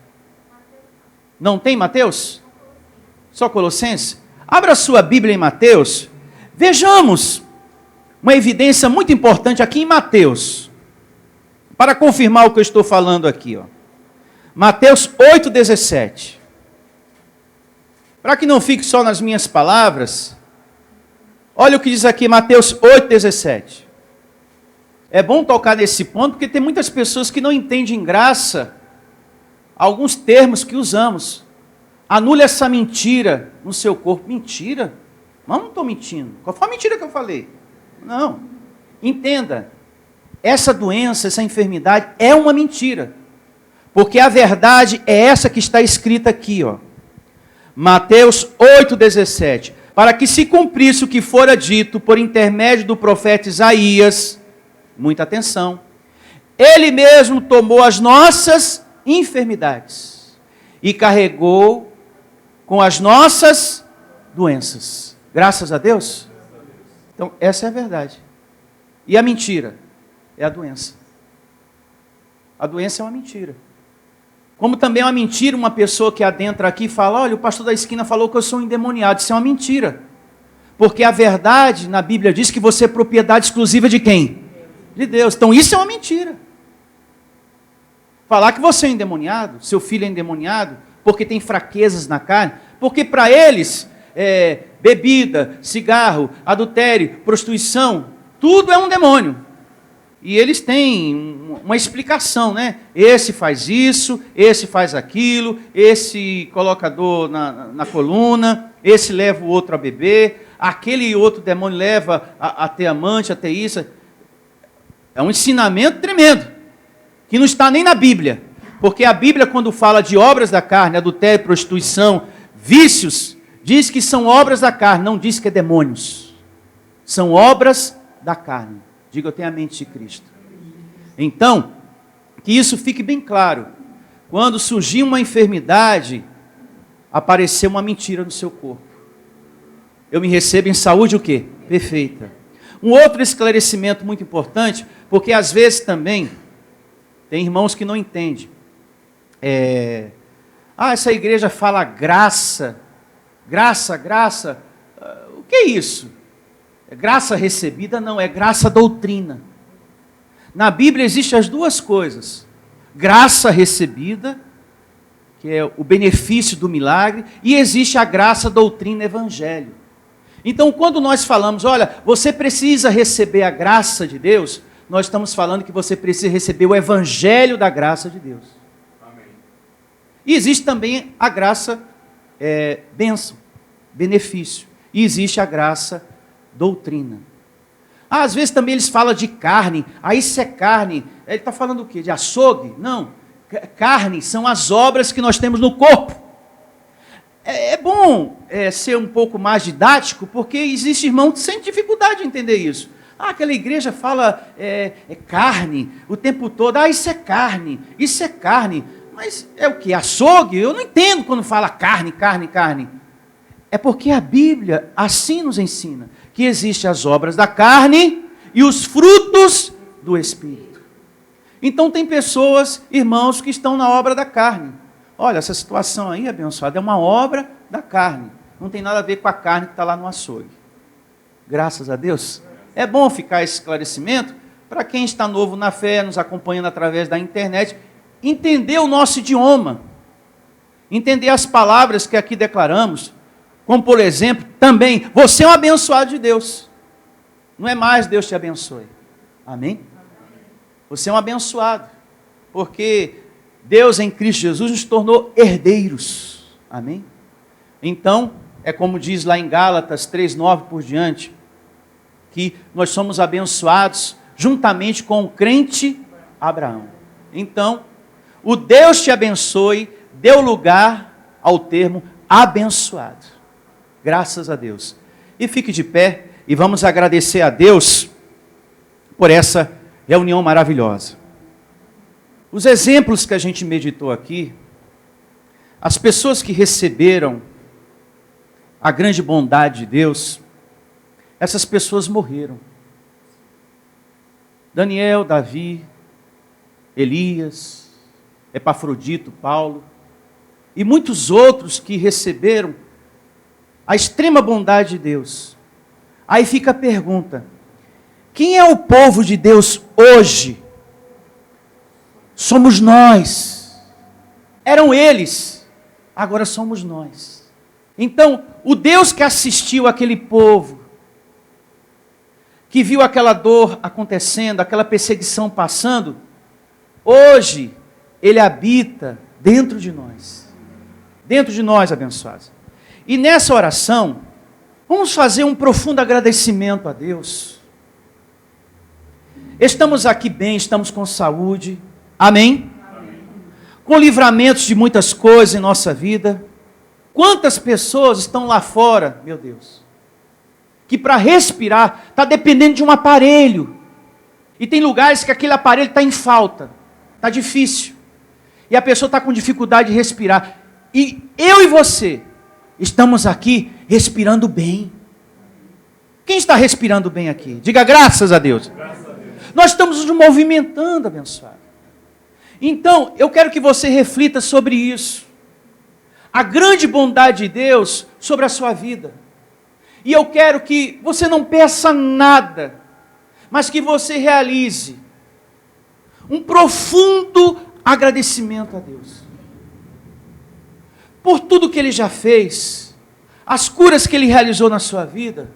B: Não tem Mateus? Só Colossenses? Abra sua Bíblia em Mateus. Vejamos uma evidência muito importante aqui em Mateus, para confirmar o que eu estou falando aqui. Ó. Mateus 8, 17. Para que não fique só nas minhas palavras, olha o que diz aqui Mateus 8, 17. É bom tocar nesse ponto, porque tem muitas pessoas que não entendem em graça alguns termos que usamos. Anule essa mentira no seu corpo. Mentira? Mas não estou mentindo. Qual foi a mentira que eu falei? Não. Entenda, essa doença, essa enfermidade é uma mentira. Porque a verdade é essa que está escrita aqui, ó. Mateus 8, 17. Para que se cumprisse o que fora dito por intermédio do profeta Isaías, muita atenção, ele mesmo tomou as nossas enfermidades e carregou com as nossas doenças. Graças a Deus. Então, essa é a verdade. E a mentira é a doença. A doença é uma mentira. Como também é uma mentira uma pessoa que adentra aqui e fala, olha, o pastor da esquina falou que eu sou um endemoniado. Isso é uma mentira. Porque a verdade na Bíblia diz que você é propriedade exclusiva de quem? De Deus. Então isso é uma mentira. Falar que você é endemoniado, seu filho é endemoniado, porque tem fraquezas na carne, porque para eles, bebida, cigarro, adultério, prostituição, tudo é um demônio. E eles têm uma explicação, né? Esse faz isso, esse faz aquilo, esse coloca dor na coluna, esse leva o outro a beber, aquele outro demônio leva a ter amante, a ter isso. É um ensinamento tremendo, que não está nem na Bíblia. Porque a Bíblia, quando fala de obras da carne, adultério, prostituição, vícios, diz que são obras da carne, não diz que é demônios. São obras da carne. Diga, eu tenho a mente de Cristo. Então, que isso fique bem claro. Quando surgir uma enfermidade, apareceu uma mentira no seu corpo. Eu me recebo em saúde o quê? Perfeita. Um outro esclarecimento muito importante, porque às vezes também, tem irmãos que não entendem. Essa igreja fala graça. Graça. O que é isso? Graça recebida não, é graça doutrina. Na Bíblia existem as duas coisas. Graça recebida, que é o benefício do milagre, e existe a graça doutrina evangelho. Então, quando nós falamos, olha, você precisa receber a graça de Deus, nós estamos falando que você precisa receber o evangelho da graça de Deus. Amém. E existe também a graça bênção, benefício. E existe a graça doutrina. Às vezes também eles falam de carne. Aí isso é carne. Ele está falando o quê? De açougue? Não. Carne são as obras que nós temos no corpo. É bom ser um pouco mais didático, porque existe irmão que sente dificuldade de entender isso. Aquela igreja fala carne o tempo todo. Isso é carne. Isso é carne. Mas é o quê? Açougue? Eu não entendo quando fala carne. É porque a Bíblia assim nos ensina que existem as obras da carne e os frutos do Espírito. Então tem pessoas, irmãos, que estão na obra da carne. Olha, essa situação aí, abençoada, é uma obra da carne. Não tem nada a ver com a carne que está lá no açougue. Graças a Deus. É bom ficar esse esclarecimento para quem está novo na fé, nos acompanhando através da internet, entender o nosso idioma, entender as palavras que aqui declaramos. Como, por exemplo, também, você é um abençoado de Deus. Não é mais Deus te abençoe. Amém? Você é um abençoado. Porque Deus em Cristo Jesus nos tornou herdeiros. Amém? Então, é como diz lá em Gálatas 3:9 por diante, que nós somos abençoados juntamente com o crente Abraão. Então, o Deus te abençoe deu lugar ao termo abençoado. Graças a Deus. E fique de pé e vamos agradecer a Deus por essa reunião maravilhosa. Os exemplos que a gente meditou aqui, as pessoas que receberam a grande bondade de Deus, essas pessoas morreram. Daniel, Davi, Elias, Epafrodito, Paulo e muitos outros que receberam a extrema bondade de Deus. Aí fica a pergunta: quem é o povo de Deus hoje? Somos nós. Eram eles, agora somos nós. Então, o Deus que assistiu aquele povo, que viu aquela dor acontecendo, aquela perseguição passando, hoje, Ele habita dentro de nós. Dentro de nós, abençoados. E nessa oração, vamos fazer um profundo agradecimento a Deus. Estamos aqui bem, estamos com saúde. Amém? Amém. Com livramentos de muitas coisas em nossa vida. Quantas pessoas estão lá fora, meu Deus, que para respirar está dependendo de um aparelho. E tem lugares que aquele aparelho está em falta, está difícil. E a pessoa está com dificuldade de respirar. E eu e você estamos aqui respirando bem. Quem está respirando bem aqui? Diga graças a Deus.
C: Graças a Deus.
B: Nós estamos nos movimentando, abençoado. Então, eu quero que você reflita sobre isso. A grande bondade de Deus sobre a sua vida. E eu quero que você não peça nada, mas que você realize um profundo agradecimento a Deus. Por tudo que Ele já fez, as curas que Ele realizou na sua vida,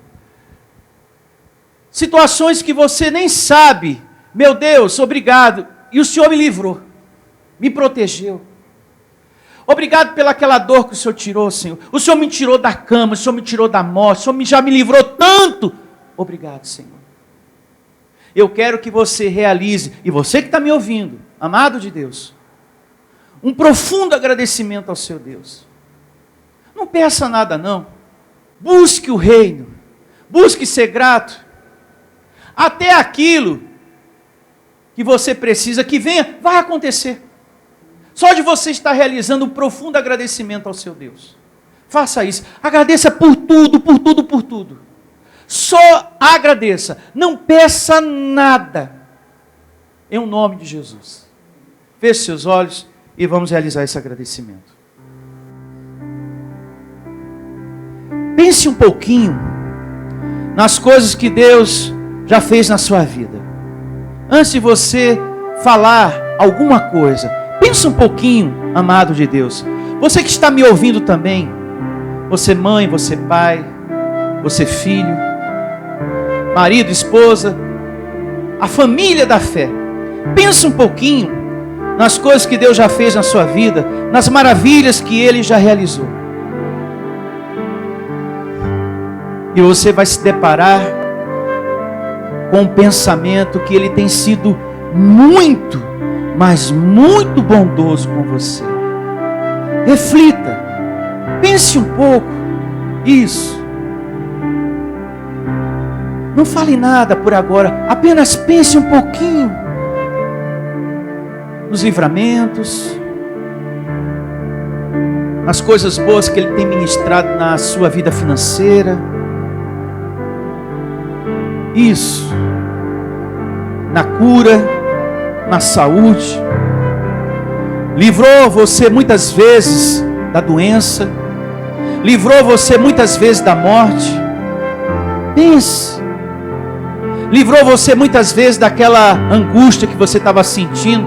B: situações que você nem sabe, meu Deus, obrigado, e o Senhor me livrou, me protegeu. Obrigado pelaquela dor que o Senhor tirou, Senhor. O Senhor me tirou da cama, o Senhor me tirou da morte, o Senhor já me livrou tanto. Obrigado, Senhor. Eu quero que você realize, e você que está me ouvindo, amado de Deus, um profundo agradecimento ao seu Deus. Não peça nada não. Busque o reino. Busque ser grato. Até aquilo que você precisa que venha, vai acontecer. Só de você estar realizando um profundo agradecimento ao seu Deus. Faça isso. Agradeça por tudo, por tudo, por tudo. Só agradeça. Não peça nada. Em nome de Jesus. Feche seus olhos e vamos realizar esse agradecimento. Pense um pouquinho nas coisas que Deus já fez na sua vida. Antes de você falar alguma coisa, pense um pouquinho, amado de Deus. Você que está me ouvindo também, você mãe, você pai, você filho, marido, esposa, a família da fé. Pense um pouquinho nas coisas que Deus já fez na sua vida, nas maravilhas que Ele já realizou. E você vai se deparar com um pensamento que Ele tem sido muito, mas muito bondoso com você. Reflita, pense um pouco, isso. Não fale nada por agora, apenas pense um pouquinho nos livramentos, nas coisas boas que Ele tem ministrado na sua vida financeira. Isso, na cura, na saúde. Livrou você muitas vezes da doença, livrou você muitas vezes da morte. Pense. Livrou você muitas vezes daquela angústia que você estava sentindo.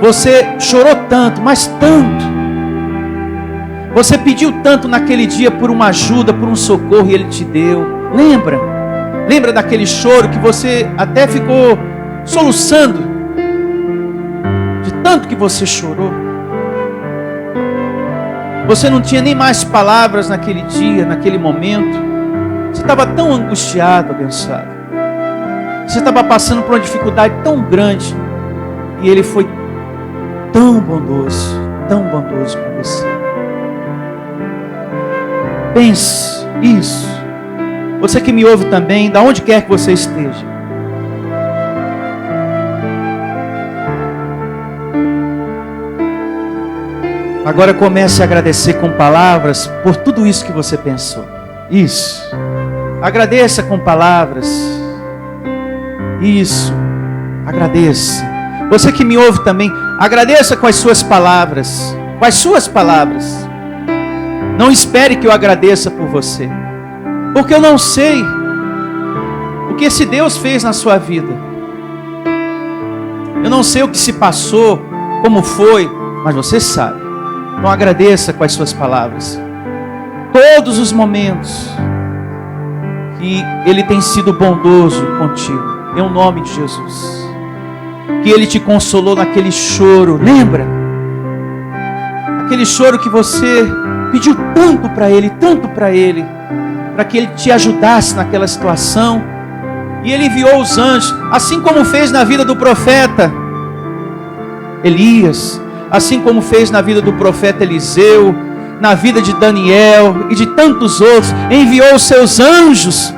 B: Você chorou tanto, mas tanto. Você pediu tanto naquele dia por uma ajuda, por um socorro, e Ele te deu. Lembra daquele choro que você até ficou soluçando, de tanto que você chorou. Você não tinha nem mais palavras naquele dia, naquele momento. Você estava tão angustiado, abençoado. Você estava passando por uma dificuldade tão grande, e Ele foi tão bondoso com você. Pense isso. Você que me ouve também, da onde quer que você esteja. Agora comece a agradecer com palavras por tudo isso que você pensou. Isso. Agradeça com palavras. Isso. Agradeça. Você que me ouve também, agradeça com as suas palavras. Com as suas palavras. Não espere que eu agradeça por você. Porque eu não sei o que esse Deus fez na sua vida. Eu não sei o que se passou, como foi, mas você sabe. Então agradeça com as suas palavras. Todos os momentos que Ele tem sido bondoso contigo, em nome de Jesus. Que Ele te consolou naquele choro, lembra? Aquele choro que você pediu tanto para Ele, para que Ele te ajudasse naquela situação, e Ele enviou os anjos, assim como fez na vida do profeta Elias, assim como fez na vida do profeta Eliseu, na vida de Daniel e de tantos outros. Enviou os seus anjos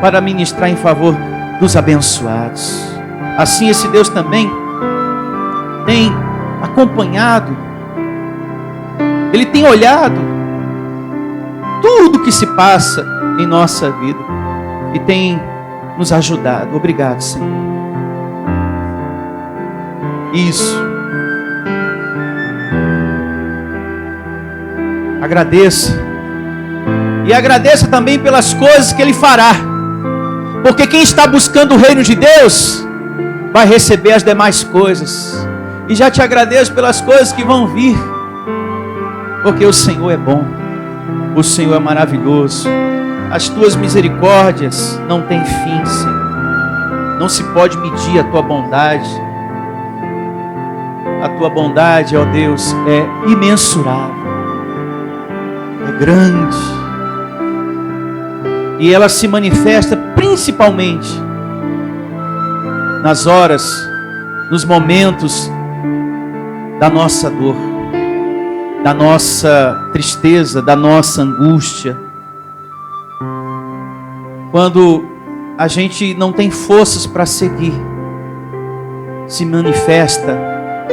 B: para ministrar em favor dos abençoados. Assim esse Deus também tem acompanhado Ele tem olhado tudo que se passa em nossa vida e tem nos ajudado. Obrigado, Senhor. Isso. Agradeça. E agradeça também pelas coisas que Ele fará. Porque quem está buscando o reino de Deus vai receber as demais coisas. E já te agradeço pelas coisas que vão vir. Porque o Senhor é bom. O Senhor é maravilhoso. As tuas misericórdias não têm fim, Senhor. Não se pode medir a tua bondade. A tua bondade, ó Deus, é imensurável. É grande. E ela se manifesta principalmente nas horas, nos momentos da nossa dor, da nossa tristeza, da nossa angústia. Quando a gente não tem forças para seguir, se manifesta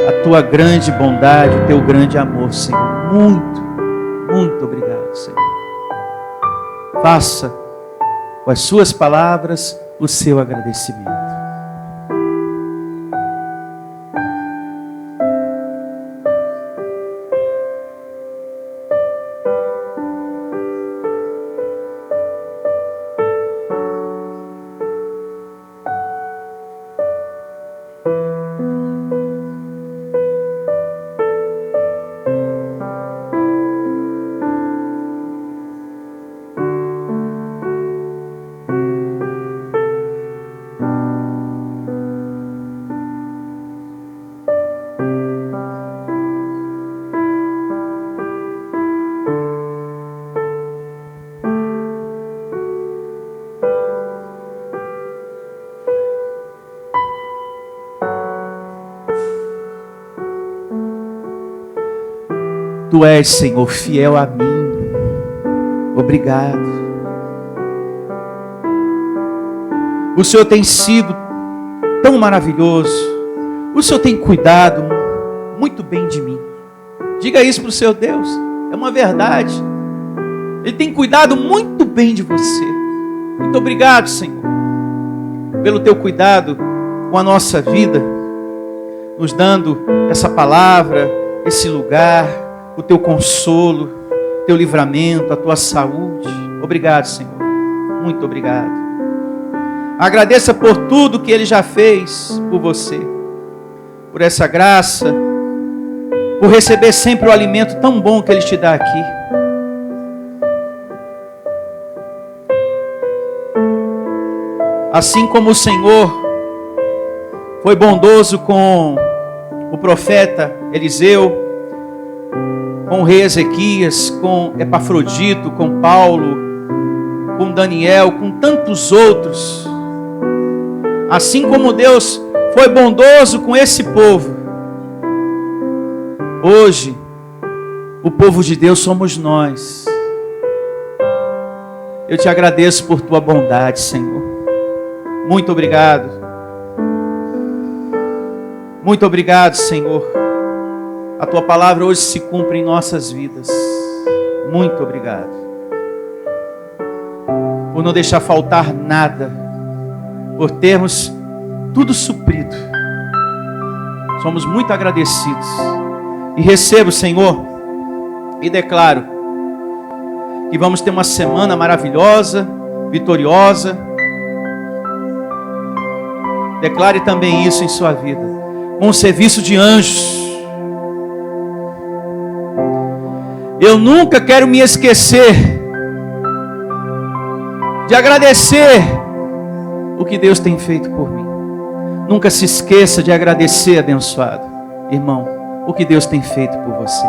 B: a tua grande bondade, o teu grande amor, Senhor. Muito, muito obrigado, Senhor. Faça com as suas palavras o seu agradecimento. Tu és, Senhor, fiel a mim. Obrigado. O Senhor tem sido tão maravilhoso. O Senhor tem cuidado muito bem de mim. Diga isso para o seu Deus. É uma verdade. Ele tem cuidado muito bem de você. Muito obrigado, Senhor, pelo teu cuidado com a nossa vida, nos dando essa palavra, esse lugar, o teu consolo, o teu livramento, a tua saúde. Obrigado, Senhor. Muito obrigado. Agradeça por tudo que Ele já fez por você, por essa graça, por receber sempre o alimento tão bom que Ele te dá aqui. Assim como o Senhor foi bondoso com o profeta Eliseu, com o rei Ezequias, com Epafrodito, com Paulo, com Daniel, com tantos outros. Assim como Deus foi bondoso com esse povo, hoje, o povo de Deus somos nós. Eu te agradeço por tua bondade, Senhor. Muito obrigado. Muito obrigado, Senhor. A tua palavra hoje se cumpre em nossas vidas. Muito obrigado. Por não deixar faltar nada. Por termos tudo suprido. Somos muito agradecidos. E recebo, Senhor, e declaro que vamos ter uma semana maravilhosa, vitoriosa. Declare também isso em sua vida. Com um serviço de anjos. Eu nunca quero me esquecer de agradecer o que Deus tem feito por mim. Nunca se esqueça de agradecer, abençoado irmão, o que Deus tem feito por você.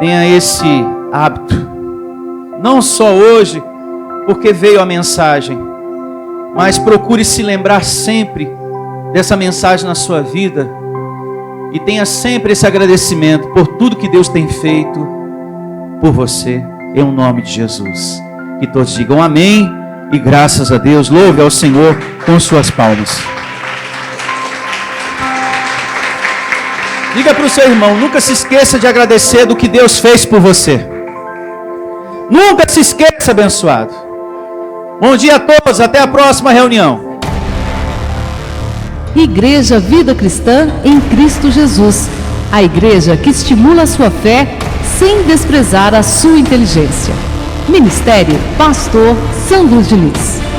B: Tenha esse hábito, não só hoje, porque veio a mensagem, mas procure se lembrar sempre dessa mensagem na sua vida. E tenha sempre esse agradecimento por tudo que Deus tem feito por você, em nome de Jesus. Que todos digam amém e graças a Deus. Louve ao Senhor com suas palmas. Diga para o seu irmão, nunca se esqueça de agradecer do que Deus fez por você. Nunca se esqueça, abençoado. Bom dia a todos, até a próxima reunião.
C: Igreja Vida Cristã em Cristo Jesus. A igreja que estimula a sua fé sem desprezar a sua inteligência. Ministério Pastor Sandro Diniz.